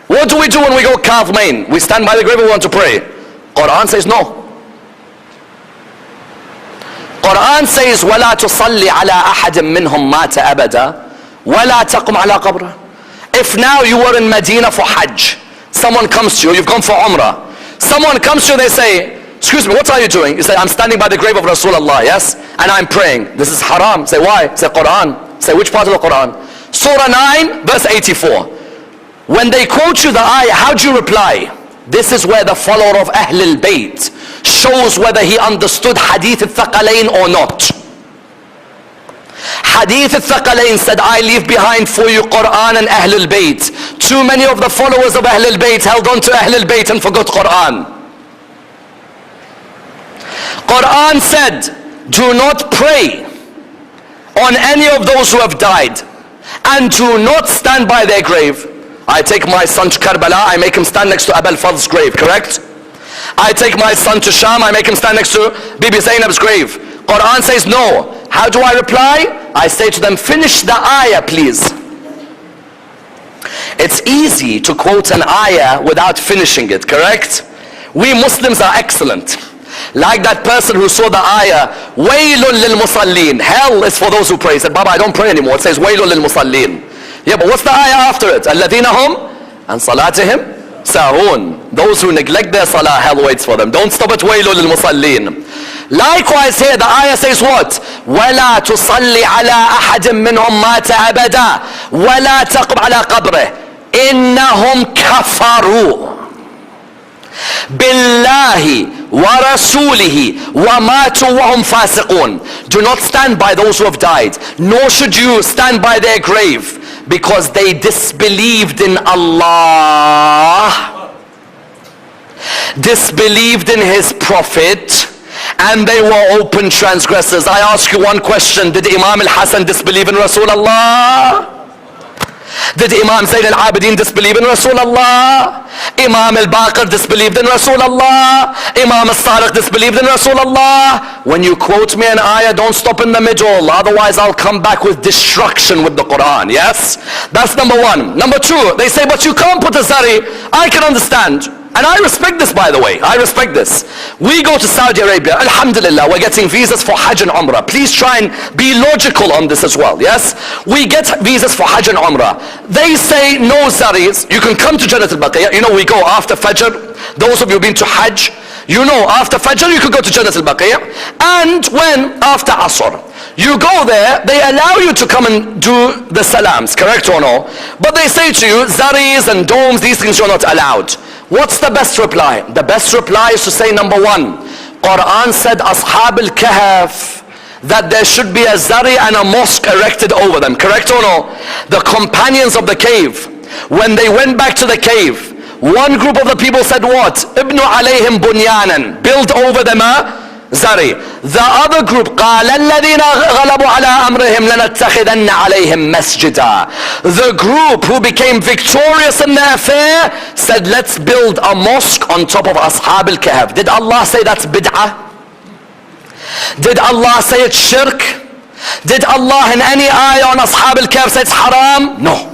What do we do when we go Kadhmain? We stand by the grave and we want to pray. Quran says no. Quran says وَلَا تُصَلِّ عَلَىٰ أَحَدٍ مِّنْهُمْ مَاتَ أَبَدًا وَلَا تَقُمْ عَلَىٰ قَبْرِهِ. If now you were in Medina for Hajj, someone comes to you, you've gone for Umrah, someone comes to you, they say, excuse me, what are you doing? You say, I'm standing by the grave of Rasulullah, yes? And I'm praying. This is haram. Say, why? Say, Quran. Say, which part of the Quran? Surah 9, verse 84. When they quote you the ayah, how do you reply? This is where the follower of Ahl al-Bayt shows whether he understood Hadith al-Thaqalain or not. Hadith al-Thaqalain said, I leave behind for you Quran and Ahl al-Bayt. Too many of the followers of Ahl al-Bayt held on to Ahl al-Bayt and forgot Quran. Quran said, do not pray on any of those who have died, and do not stand by their grave. I take my son to Karbala, I make him stand next to Abul Fadl's grave, correct? I take my son to Sham, I make him stand next to Bibi Zainab's grave. Quran says no. How do I reply? I say to them, finish the ayah please. It's easy to quote an ayah without finishing it, correct? We Muslims are excellent. Like that person who saw the ayah, Waylun lil Musallin, hell is for those who pray. He said, Baba, I don't pray anymore. It says Waylun lil Musallin. Yeah, but what's the ayah after it? Alladhina hum an salatihim sahun. Those who neglect their salah, hell waits for them. Don't stop at Waylun lil Musallin. Likewise here the ayah says what? وَلَا تُصَلِّ عَلَىٰ أَحَدٍ مِّنْهُمْ مَاتَ أَبَدًا وَلَا تَقُمْ عَلَىٰ قَبْرِهِ إِنَّهُمْ كَفَرُوا بِاللَّهِ وَرَسُولِهِ وَمَاتُوا وَهُمْ فَاسِقُونَ. Do not stand by those who have died, nor should you stand by their grave, because they disbelieved in Allah, disbelieved in His Prophet, and they were open transgressors. I ask you one question, did Imam al-Hasan disbelieve in Rasulullah? Did Imam Zayn al-Abidin disbelieve in Rasulullah? Imam al-Baqir disbelieved in Rasulullah? Imam al-Sadiq disbelieved in Rasulullah? When you quote me an ayah, don't stop in the middle, otherwise I'll come back with destruction with the Quran, yes? That's number one. Number two, they say, but you can't put a zari. I can understand. And I respect this, by the way. I respect this. We go to Saudi Arabia. Alhamdulillah, we're getting visas for Hajj and Umrah. Please try and be logical on this as well, yes? We get visas for Hajj and Umrah. They say no zaris. You can come to Jannat al-Baqiyah. You know, we go after Fajr. Those of you who've been to Hajj, you know, after Fajr you could go to Jannat al-Baqiyah. And when? After Asr. You go there, they allow you to come and do the salams, correct or no? But they say to you, zaris and domes, these things you're not allowed. What's the best reply? The best reply is to say, number one, Quran said Ashab al-Kahf, that there should be a zari and a mosque erected over them, correct or no? The companions of the cave, when they went back to the cave, one group of the people said what? Ibnu alayhim bunyanan, build over them a zari. The other group, قال الذين غلبوا على أمرهم لنتخذن عليهم مسجدا. The group who became victorious in the affair said, let's build a mosque on top of Ashab al-Kahf. Did Allah say that's bid'ah? Did Allah say it's shirk? Did Allah in any ayah on Ashab al-Kahf say it's haram? No.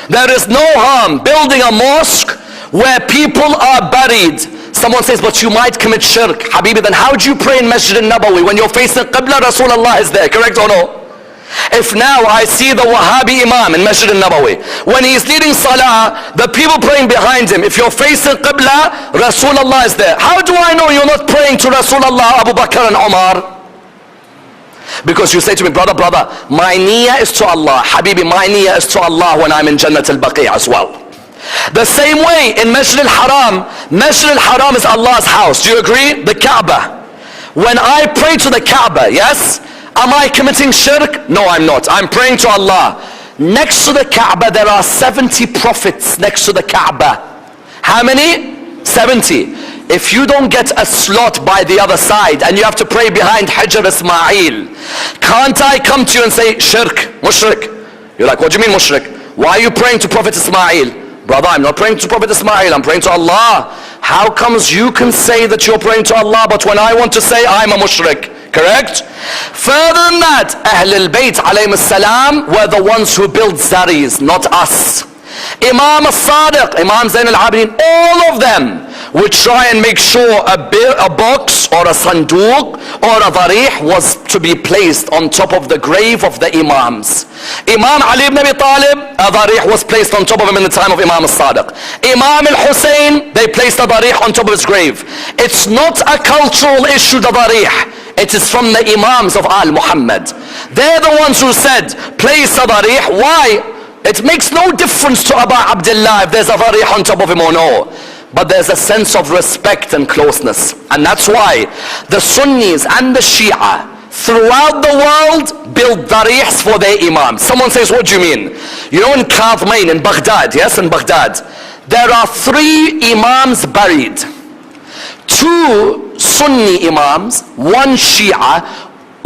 There is no harm building a mosque where people are buried. Someone says, but you might commit shirk. Habibi, then how do you pray in Masjid al-Nabawi when you're facing Qibla? Rasulullah is there, correct or no? If now I see the Wahhabi Imam in Masjid al-Nabawi, when he is leading Salah, the people praying behind him, if you're facing Qibla, Rasulullah is there. How do I know you're not praying to Rasulullah, Abu Bakr and Umar? Because you say to me, brother, my niyyah is to Allah. Habibi, my niyyah is to Allah when I'm in Jannat al-Baqiyah as well. The same way in Masjid al-Haram is Allah's house. Do you agree? The Kaaba. When I pray to the Kaaba, yes, am I committing shirk? No, I'm not. I'm praying to Allah. Next to the Kaaba there are 70 prophets next to the Kaaba. How many? 70. If you don't get a slot by the other side and you have to pray behind Hajar Ismail, can't I come to you and say shirk, mushrik? You're like, what do you mean mushrik? Why are you praying to Prophet Ismail? Brother, I'm not praying to Prophet Ismail, I'm praying to Allah. How comes you can say that you're praying to Allah, but when I want to say I'm a mushrik? Correct? Further than that, Ahl al-Bayt alayhim as-salam were the ones who built zaris, not us. Imam al-Sadiq, Imam Zayn al-Abidin, all of them would try and make sure a box or a sanduq or a dharih was to be placed on top of the grave of the Imams. Imam Ali ibn Abi Talib, a dharih was placed on top of him in the time of Imam al-Sadiq. Imam al-Hussein, they placed a dharih on top of his grave. It's not a cultural issue, the dharih. It is from the Imams of Al Muhammad. They're the ones who said, place a dharih. Why? It makes no difference to Aba Abdullah if there's a dharih on top of him or no. but there's a sense of respect and closeness. And that's why the Sunnis and the Shia throughout the world build darihs for their imams. Someone says, what do you mean? You know in Kadhmain in Baghdad, yes, in Baghdad, there are 3 imams buried. 2 Sunni imams, 1 Shia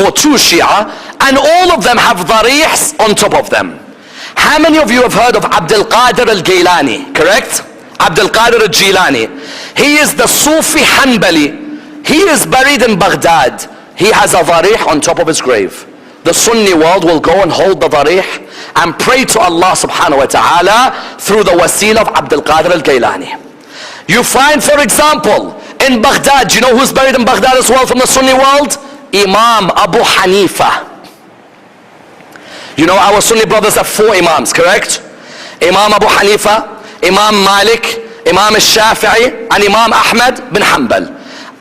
or 2 Shia, and all of them have darihs on top of them. How many of you have heard of Abdul Qadir al-Gailani, correct? Abdul Qadir al-Jilani. He is the Sufi Hanbali. He is buried in Baghdad. He has a darih on top of his grave. The Sunni world will go and hold the darih and pray to Allah subhanahu wa ta'ala through the wasila of Abdul Qadir al-Gailani. You find, for example, in Baghdad, you know who's buried in Baghdad as well from the Sunni world? Imam Abu Hanifa. You know our Sunni brothers have 4 imams, correct? Imam Abu Hanifa, Imam Malik, Imam al-Shafi'i, and Imam Ahmad bin Hanbal.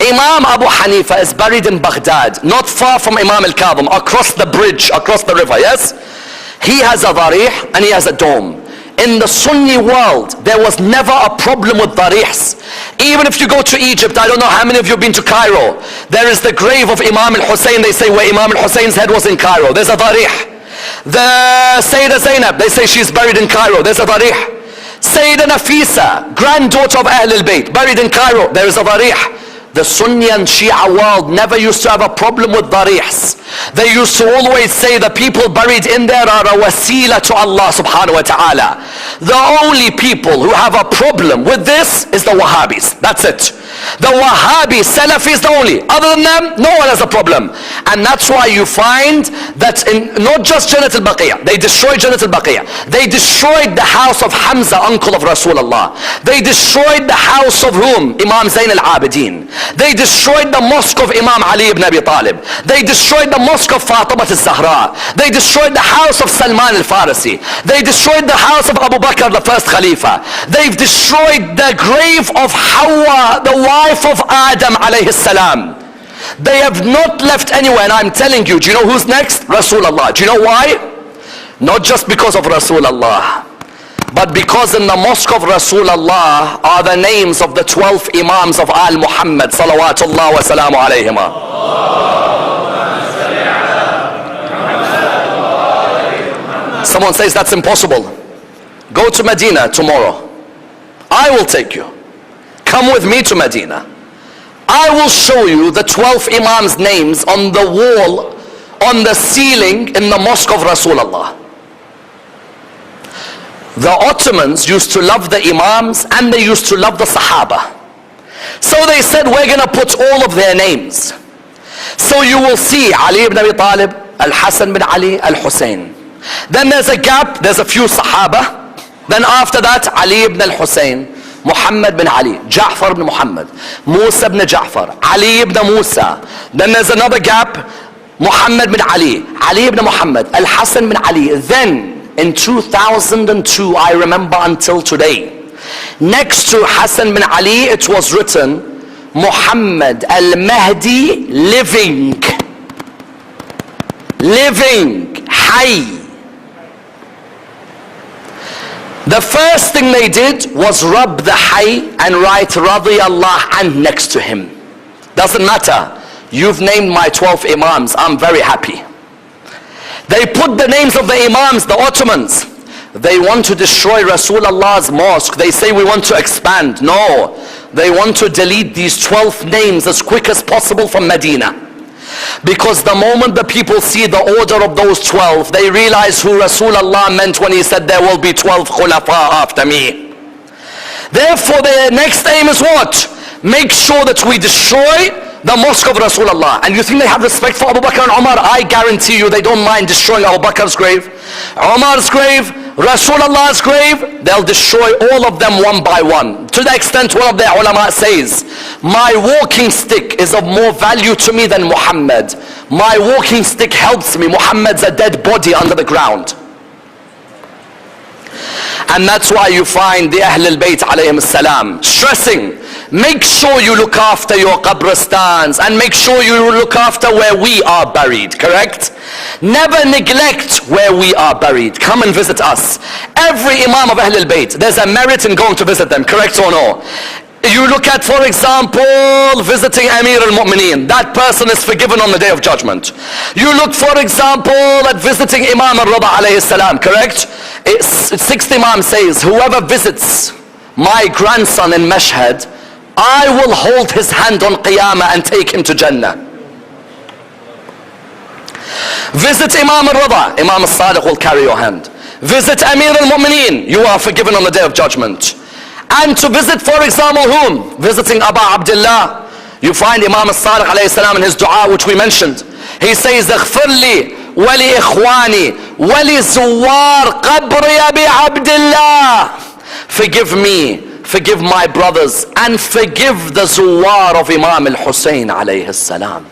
Imam Abu Hanifa is buried in Baghdad, not far from Imam al-Kadhim, across the bridge, across the river, yes? He has a darih and he has a dome. In the Sunni world, there was never a problem with darihs. Even if you go to Egypt, I don't know how many of you have been to Cairo, there is the grave of Imam al-Hussein, they say, where Imam al-Hussein's head was in Cairo. There's a darih. The Sayyidah Zainab, they say she's buried in Cairo. There's a darih. Sayyidah Nafisa, granddaughter of Ahl al-Bayt, buried in Cairo. There is a darih. The Sunni and Shia world never used to have a problem with darihs. They used to always say the people buried in there are a wasila to Allah subhanahu wa ta'ala. The only people who have a problem with this is the Wahhabis. That's it. The Wahhabi Salafis the only. Other than them, no one has a problem. And that's why you find that in not just Jannat al-Baqiyah, they destroyed Jannat al-Baqiyah. They destroyed the house of Hamza, uncle of Rasulullah. They destroyed the house of whom? Imam Zayn al-Abidin. They destroyed the mosque of Imam Ali ibn Abi Talib. They destroyed the mosque of Fatima al-Zahra. They destroyed the house of Salman al-Farisi. They destroyed the house of Abu Bakr, the first Khalifa. They've destroyed the grave of Hawa, the wife of Adam alayhi salam. They have not left anywhere, and I'm telling you, do you know who's next? Rasulullah. Do you know why? Not just because of Rasulullah, but because in the mosque of Rasulullah are the names of the 12 Imams of Al Muhammad salawatullah wa salamu alayhima. Someone says that's impossible. Go to Medina tomorrow. I will take you. Come with me to Medina. I will show you the 12 Imams' names on the wall, on the ceiling in the mosque of Rasulullah. The Ottomans used to love the Imams and they used to love the Sahaba. So they said, we're going to put all of their names. So you will see Ali ibn Abi Talib, Al-Hassan bin Ali, Al-Hussein. Then there's a gap, there's a few Sahaba. Then after that, Ali ibn Al-Hussein, Muhammad bin Ali, Ja'far ibn Muhammad, Musa ibn Ja'far, Ali ibn Musa. Then there's another gap, Muhammad bin Ali, Ali ibn Muhammad, Al-Hassan bin Ali. Then in 2002, I remember until today, next to Hassan bin Ali, it was written, Muhammad al-Mahdi living, Hay. The first thing they did was rub the Hay and write radiyallahu anh next to him. Doesn't matter, you've named my 12 Imams, I'm very happy. They put the names of the Imams, the Ottomans. They want to destroy Rasulullah's mosque. They say we want to expand. No, they want to delete these 12 names as quick as possible from Medina. Because the moment the people see the order of those 12, they realize who Rasulullah meant when he said there will be 12 khulafa after me. Therefore their next aim is what? Make sure that we destroy the mosque of Rasulullah. And you think they have respect for Abu Bakr and Umar? I guarantee you they don't mind destroying Abu Bakr's grave, Umar's grave, Rasulullah's grave. They'll destroy all of them one by one. To the extent one of their ulama says, my walking stick is of more value to me than Muhammad. My walking stick helps me. Muhammad's a dead body under the ground. And that's why you find the Ahl al-Bayt alayhim salam stressing, make sure you look after your qabristans and make sure you look after where we are buried, correct? Never neglect where we are buried. Come and visit us. Every Imam of Ahl al-Bayt, there's a merit in going to visit them, correct or no? You look at, for example, visiting Amir al-Mu'mineen. That person is forgiven on the day of judgment. You look, for example, at visiting Imam al-Rida alayhi salam, correct? Sixth Imam says, whoever visits my grandson in Mashhad, I will hold his hand on Qiyamah and take him to Jannah. Visit Imam al-Rida, Imam al-Sadiq will carry your hand. Visit Amir al-Mu'mineen, you are forgiven on the day of judgment. And to visit, for example, whom? Visiting Aba Abdullah. You find Imam al-Sadiq alayhi salam in his dua, which we mentioned. He says, اغفر لي ولإخواني ولزوار قبر أبي عبد الله. Forgive me, forgive my brothers, and forgive the zuwar of Imam al-Hussein alayhi salam.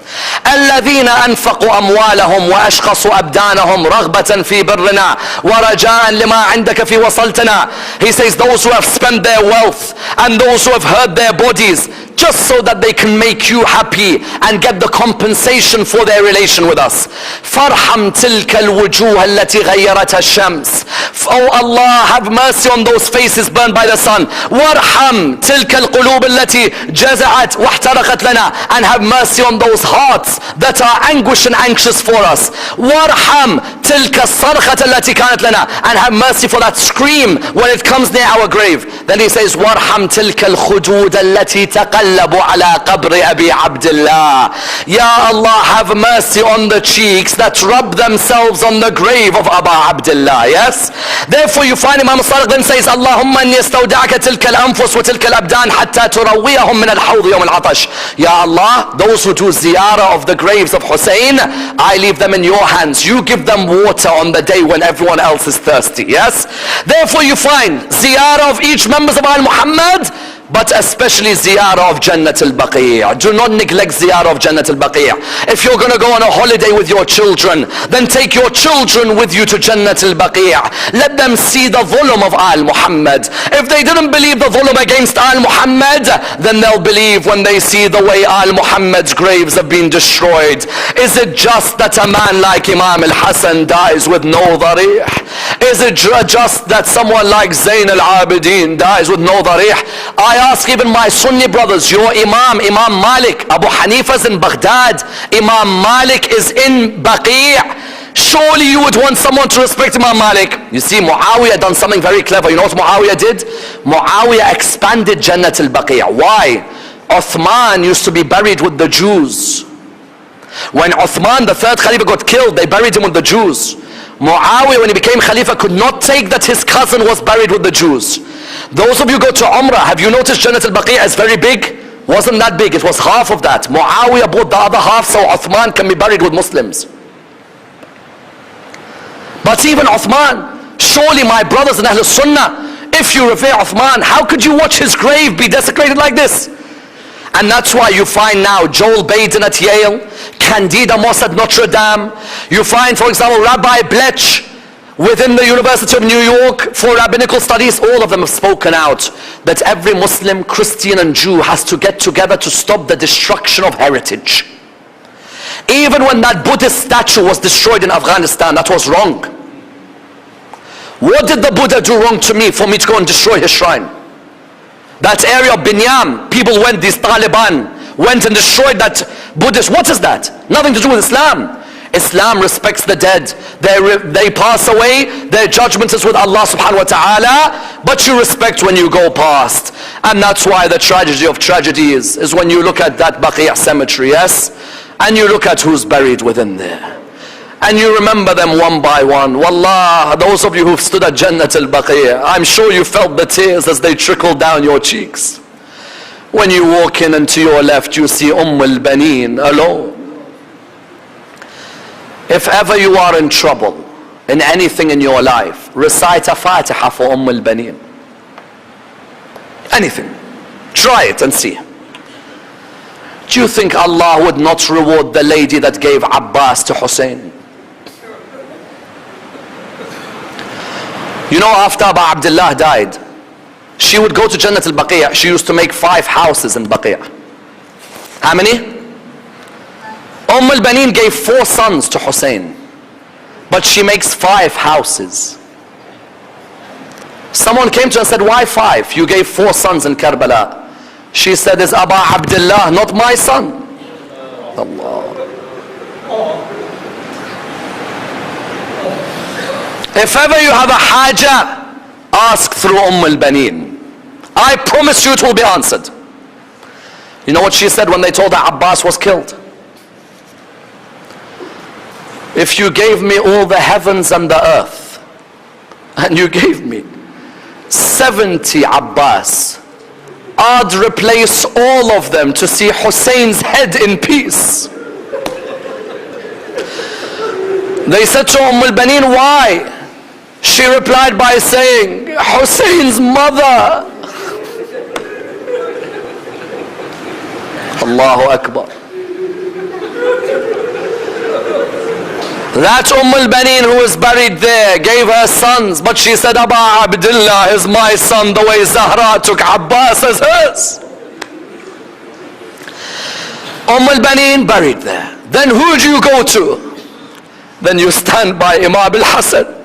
الذين أنفقوا أموالهم وأشخصوا أبدانهم رغبة في برنا ورجاء لما عندك في وصلتنا. He says those who have spent their wealth and those who have hurt their bodies just so that they can make you happy and get the compensation for their relation with us. فارحم تلك الوجوه التي غيرتها الشمس. Oh Allah, have mercy on those faces burned by the sun. وارحم تلك القلوب التي جزعت واحترقت لنا, and have mercy on those hearts that are anguished and anxious for us. وارحم تلك الصرخة التي كانت لنا, and have mercy for that scream when it comes near our grave. Then he says وارحم تلك الخدود التي تقلب على قبر أبي عبد الله. Ya Allah, have mercy on the cheeks that rub themselves on the grave of Abu Abdullah. Yes, therefore you find Imam al-Sadiq then says اللهم إني استودعك تلك الأنفس وتلك الأبدان حتى ترويهم من الحوض يوم العطش. Ya Allah, those who do ziyarah of the graves of Hussein, I leave them in your hands. You give them water on the day when everyone else is thirsty. Yes, therefore you find ziyarah of each members of Al Muhammad, but especially ziyarah of Jannat al-Baqi'. Do not neglect ziyarah of Jannat al-Baqi'. If you're going to go on a holiday with your children, then take your children with you to Jannat al-Baqi'. Let them see the dhulm of Al Muhammad. If they didn't believe the dhulm against Al Muhammad, then they'll believe when they see the way Al Muhammad's graves have been destroyed. Is it just that a man like Imam al-Hasan dies with no dharih? Is it just that someone like Zayn al-Abidin dies with no dharih? I ask even my Sunni brothers, your Imam Malik, Abu Hanifa's in Baghdad, Imam Malik is in Baqi'. Surely you would want someone to respect Imam Malik. You see, Muawiyah done something very clever. You know what Muawiyah did? Muawiyah expanded Jannat al-Baqi'. Why? Uthman used to be buried with the Jews. When Uthman, the third Khalifa, got killed, they buried him with the Jews. Muawiyah, when he became Khalifa, could not take that his cousin was buried with the Jews. Those of you go to Umrah, have you noticed Jannat al-Baqi' is very big? Wasn't that big, it was half of that. Muawiyah bought the other half so Uthman can be buried with Muslims. But even Uthman, surely my brothers in Ahlul Sunnah, if you revere Uthman, how could you watch his grave be desecrated like this? And that's why you find now Joel Baden at Yale, Candida Moss at Notre Dame. You find, for example, Rabbi Bletch within the University of New York for rabbinical studies. All of them have spoken out that every Muslim, Christian and Jew has to get together to stop the destruction of heritage. Even when that Buddhist statue was destroyed in Afghanistan, that was wrong. What did the Buddha do wrong to me for me to go and destroy his shrine? That area of Binyam, people went, these Taliban went and destroyed that Buddhist. What is that? Nothing to do with Islam. Islam respects the dead. They pass away, their judgment is with Allah subhanahu wa ta'ala, but you respect when you go past. And that's why the tragedy of tragedies is when you look at that Baqi' cemetery, yes, and you look at who's buried within there, and you remember them one by one. Wallah, those of you who've stood at Jannat al-Baqi', I'm sure you felt the tears as they trickled down your cheeks. When you walk in and to your left you see al-Baneen alone. If ever you are in trouble in anything in your life, recite a Fatiha for al-Baneen. Anything. Try it and see. Do you think Allah would not reward the lady that gave Abbas to Hussein? You know, after Abu Abdullah died, she would go to Jannat al-Baqi'. She used to make 5 houses in Baqi'. How many? al-Baneen gave 4 sons to Hussein, but she makes 5 houses. Someone came to her and said, why 5? You gave 4 sons in Karbala. She said, is Aba Abdullah not my son? Allah. If ever you have a haja, ask through al-Baneen. I promise you it will be answered. You know what she said when they told her Abbas was killed? If you gave me all the heavens and the earth, and you gave me 70 Abbas, I'd replace all of them to see Hussein's head in peace. They said to al-Baneen, why? She replied by saying, Hussein's mother. Allahu Akbar. That al-Baneen who was buried there gave her sons, but she said, Aba Abdullah is my son the way Zahra took Abbas as hers. Al-Baneen buried there. Then who do you go to? Then you stand by Imam al-Hasan.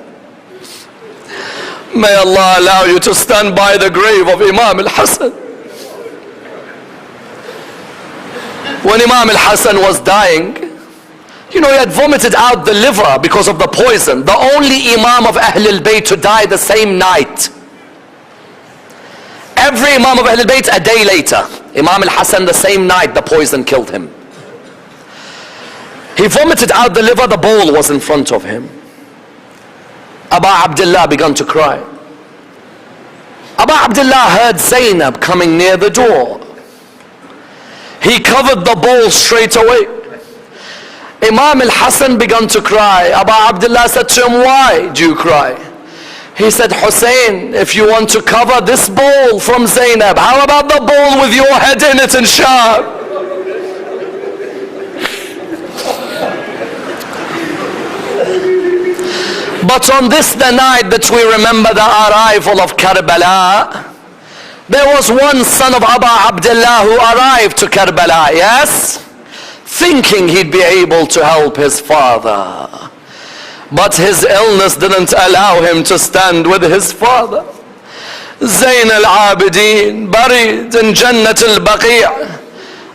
May Allah allow you to stand by the grave of Imam al-Hasan. When Imam al-Hasan was dying, you know, he had vomited out the liver because of the poison. The only Imam of Ahlul Bayt to die the same night. Every Imam of Ahlul Bayt a day later. Imam al-Hasan the same night the poison killed him. He vomited out the liver, the bowl was in front of him. Aba Abdullah began to cry. Aba Abdullah heard Zainab coming near the door. He covered the bowl straight away. Imam al-Hasan began to cry. Aba Abdullah said to him, why do you cry? He said, Hussein, if you want to cover this bowl from Zainab, how about the bowl with your head in it in Sham? But on this the night that we remember the arrival of Karbala, there was one son of Aba Abdullah who arrived to Karbala, yes? Thinking he'd be able to help his father. But his illness didn't allow him to stand with his father. Zayn al-Abidin, buried in Jannat al-Baqi'.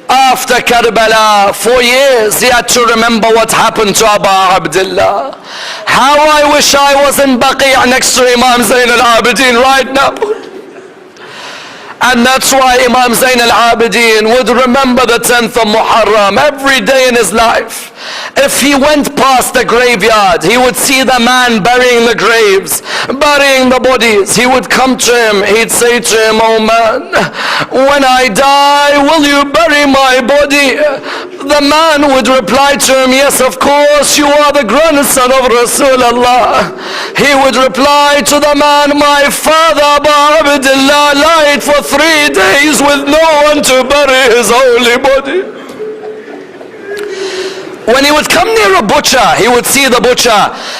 After Karbala, for years he had to remember what happened to Aba Abdullah. How I wish I was in Baqi' next to Imam Zayn al-Abidin right now. And that's why Imam Zayn al-Abidin would remember the 10th of Muharram every day in his life. If he went past the graveyard, he would see the man burying the graves, burying the bodies. He would come to him, he'd say to him, oh man, when I die, will you bury my body? The man would reply to him, yes, of course, you are the grandson of Rasulullah. He would reply to the man, my father Aba Abdullah lied for 3 days with no one to bury his holy body. When he would come near a butcher, he would see the butcher.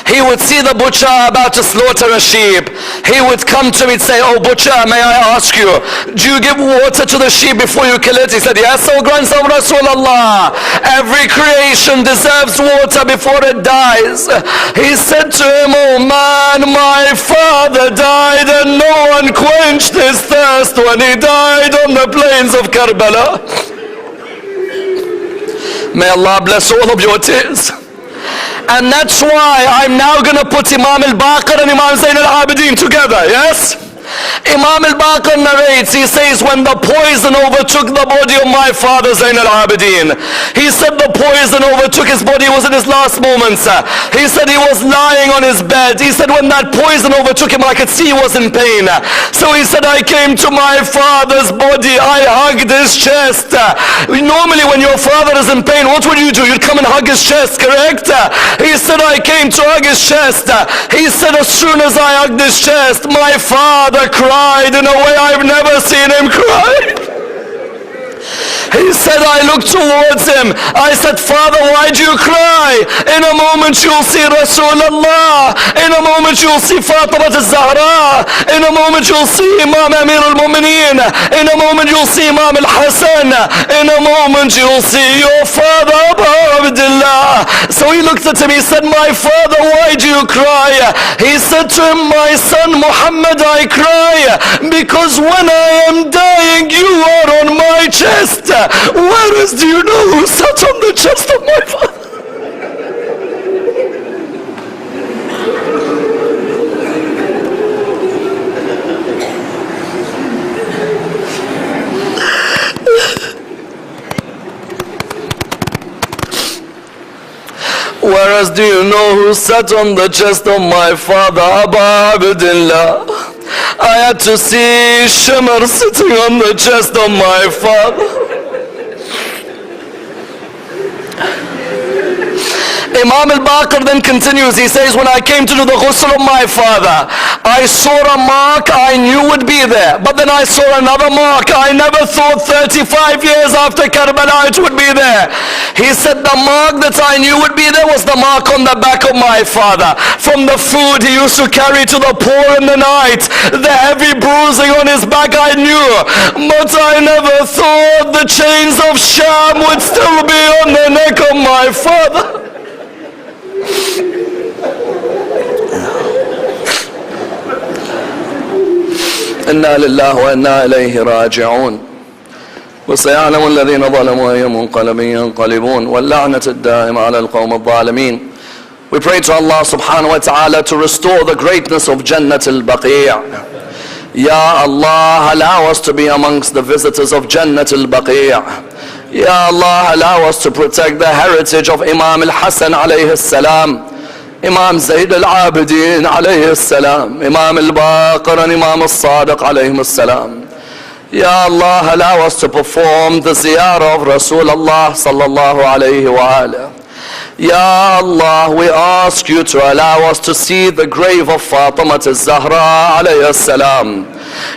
He would see the butcher about to slaughter a sheep. He would come to me and say, oh butcher, may I ask you, do you give water to the sheep before you kill it? He said, yes, O grandson of Rasulullah. Every creation deserves water before it dies. He said to him, oh man, my father died and no one quenched his thirst when he died on the plains of Karbala. May Allah bless all of your tears. And that's why I'm now going to put Imam al-Baqir and Imam Zayn al-Abidin together, yes? Imam al-Baqir narrates, he says, when the poison overtook the body of my father Zayn al-Abidin, he said the poison overtook his body, was in his last moments. He said he was lying on his bed. He said when that poison overtook him, I could see he was in pain. So he said, I came to my father's body, I hugged his chest. Normally when your father is in pain, what would you do? You'd come and hug his chest, correct? He said, I came to hug his chest. He said, as soon as I hugged his chest, my father cried in a way I've never seen him cry. He said, I looked towards him. I said, Father, why do you cry? In a moment you'll see Rasulullah. In a moment you'll see Fatima al-Zahra. In a moment you'll see Imam Amir al-Mu'mineen. In a moment you'll see Imam al-Hasan. In a moment you'll see your father Aba Abdullah. So he looked at him, he said, my father, why do you cry? He said to him, my son Muhammad, I cry because when I am dying, you are on my chest. Whereas, do you know who sat on the chest of my father? Whereas, do you know who sat on the chest of my father? Aba Abdullah. I had to see Shimr sitting on the chest of my father. Imam al-Baqir then continues, he says, when I came to do the ghusl of my father, I saw a mark I knew would be there. But then I saw another mark I never thought 35 years after Karbala it would be there. He said the mark that I knew would be there was the mark on the back of my father. From the food he used to carry to the poor in the night, the heavy bruising on his back I knew. But I never thought the chains of Sham would still be on the neck of my father. إنا لله وإنا إليه راجعون وسيعلم الذين ظلموا أي منقلب ينقلبون واللعنة الدائمة على القوم الظالمين. We pray to Allah subhanahu wa ta'ala to restore the greatness of Jannat al-Baqi'. Ya Allah, allow us to be amongst the visitors of Jannat al-Baqi'. Ya Allah, allow us to protect the heritage of Imam al-Hasan alayhi salam, Imam Zayd al-Abidin alayhi salam, Imam al-Baqir and Imam al-Sadiq alayhi salam. Ya Allah, allow us to perform the ziyarah of Rasulullah sallallahu alayhi wa alayhi. Ya Allah, we ask you to allow us to see the grave of Fatima al-Zahra alayhi salam.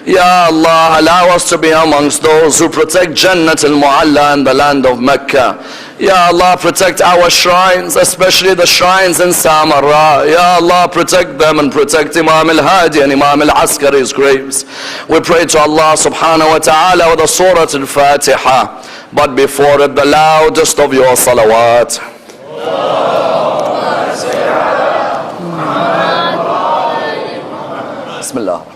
Ya Allah, allow us to be amongst those who protect Jannat al-Mu'alla in the land of Mecca. Ya Allah, protect our shrines, especially the shrines in Samarra. Ya Allah, protect them and protect Imam al-Hadi and Imam al-Askari's graves. We pray to Allah subhanahu wa ta'ala with the Surah al-Fatiha, but before it the loudest of your salawat. Bismillah.